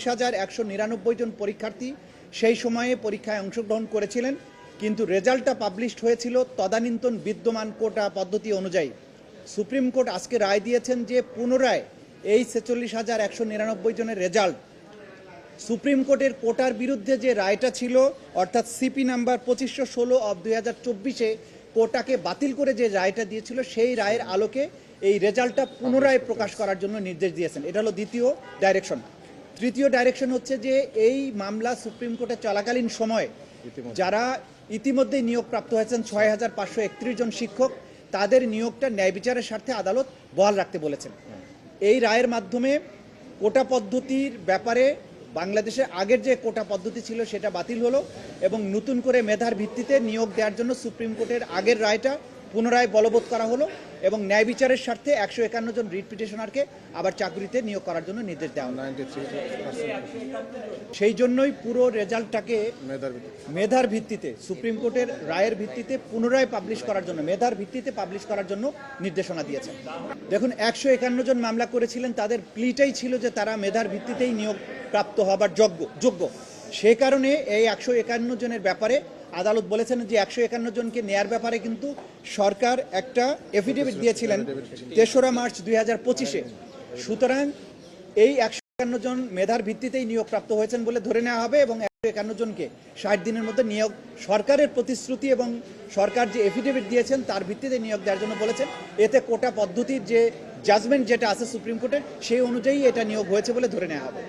46,199 জন পরীক্ষার্থী সেই সময়ে পরীক্ষায় অংশগ্রহণ করেছিলেন, কিন্তু রেজাল্টটা পাবলিশড হয়েছিল তদানীন্তন বিদ্যমান কোটা পদ্ধতি অনুযায়ী। সুপ্রিম কোর্ট আজকে রায় দিয়েছেন যে পুনরায় এই 46,199 জনের রেজাল্ট সুপ্রিম কোর্টের কোটার বিরুদ্ধে যে রায়টা ছিল, অর্থাৎ সিপি নাম্বার 2516/2024 কোটাকে বাতিল করে যে রায়টা দিয়েছিল, সেই রায়ের আলোকে এই রেজাল্টটা পুনরায় প্রকাশ করার জন্য নির্দেশ দিয়েছেন। এটা হলো দ্বিতীয় ডাইরেকশন। তৃতীয় ডাইরেকশন হচ্ছে যে এই মামলা সুপ্রিম কোর্টে চলাকালীন সময় যারা ইতিমধ্যেই নিয়োগপ্রাপ্ত হয়েছেন 6,531 জন শিক্ষক, তাদের নিয়োগটা ন্যায় বিচারের স্বার্থে আদালত বহাল রাখতে বলেছেন। এই রায়ের মাধ্যমে কোটা পদ্ধতির ব্যাপারে বাংলাদেশে আগের যে কোটা পদ্ধতি ছিল সেটা বাতিল হলো এবং নতুন করে মেধার ভিত্তিতে নিয়োগ দেওয়ার জন্য সুপ্রিম কোর্টের আগের রায়টা পুনরায় বলবৎ করা হলো এবং ন্যায় বিচারের স্বার্থে 151 জন রিট পিটিশনারকে আবার চাকরিতে নিয়োগ করার জন্য নির্দেশ দেওয়া হলো। সেই জন্যই পুরো রেজাল্টটাকে মেধার ভিত্তিতে সুপ্রিম কোর্টের রায়ের ভিত্তিতে পুনরায় পাবলিশ করার জন্য, মেধার ভিত্তিতে পাবলিশ করার জন্য নির্দেশনা দিয়েছেন। দেখুন, 151 জন মামলা করেছিলেন, তাদের প্লিটাই ছিল যে তারা মেধার ভিত্তিতেই নিয়োগ প্রাপ্ত হবার যোগ্য। সে কারণে এই 151 জনের ব্যাপারে আদালত বলেছেন যে 151 জনকে নেয়ার ব্যাপারে কিন্তু সরকার একটা এফিডেভিট দিয়েছিলেন 3রা মার্চ 2025-এ। সুতরাং এই 151 জন মেধার ভিত্তিতেই নিয়োগপ্রাপ্ত হয়েছেন বলে ধরে নেওয়া হবে এবং 151 জনকে 60 দিনের মধ্যে নিয়োগ, সরকারের প্রতিশ্রুতি এবং সরকার যে এফিডেভিট দিয়েছেন তার ভিত্তিতে নিয়োগ দেওয়ার জন্য বলেছেন। এতে কোটা পদ্ধতির যে জাজমেন্ট যেটা আছে সুপ্রিম কোর্টের, সেই অনুযায়ী এটা নিয়োগ হয়েছে বলে ধরে নেওয়া হবে।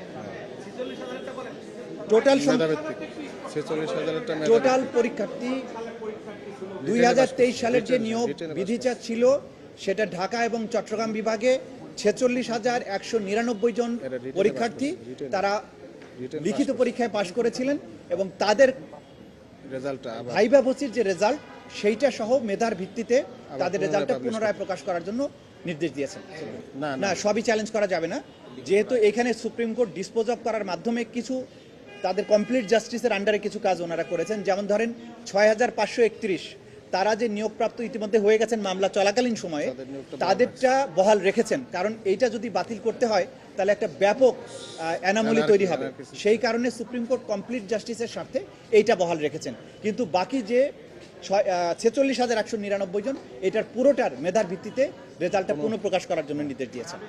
টোটাল পরীক্ষার্থী 2023 সালের যে নিয়োগ বিধিটা ছিল সেটা ঢাকা এবং চট্টগ্রাম বিভাগে 46,199 জন পরীক্ষার্থী তারা লিখিত পরীক্ষায় পাশ করেছিলেন এবং তাদের ভাইভা ভর্তির যে রেজাল্ট সেইটা সহ মেধার ভিত্তিতে তাদের রেজাল্টটা পুনরায় প্রকাশ করার জন্য নির্দেশ দিয়েছেন। না, সবই চ্যালেঞ্জ করা যাবে না, যেহেতু এখানে সুপ্রিম কোর্ট ডিসপোজ অফ করার মাধ্যমে কিছু তাদের কমপ্লিট জাস্টিসের আন্ডারে কিছু কাজ ওনারা করেছেন। যেমন ধরেন 6,531 তারা যে নিয়োগপ্রাপ্ত ইতিমধ্যে হয়ে গেছেন মামলা চলাকালীন সময়ে, তাদেরটা বহাল রেখেছেন, কারণ এইটা যদি বাতিল করতে হয় তাহলে একটা ব্যাপক অ্যানামলি তৈরি হবে। সেই কারণে সুপ্রিম কোর্ট কমপ্লিট জাস্টিসের স্বার্থে এইটা বহাল রেখেছেন, কিন্তু বাকি যে 46,199 জন, এটার পুরোটার মেধার ভিত্তিতে রেজাল্টটা পুনঃপ্রকাশ করার জন্য নির্দেশ দিয়েছেন।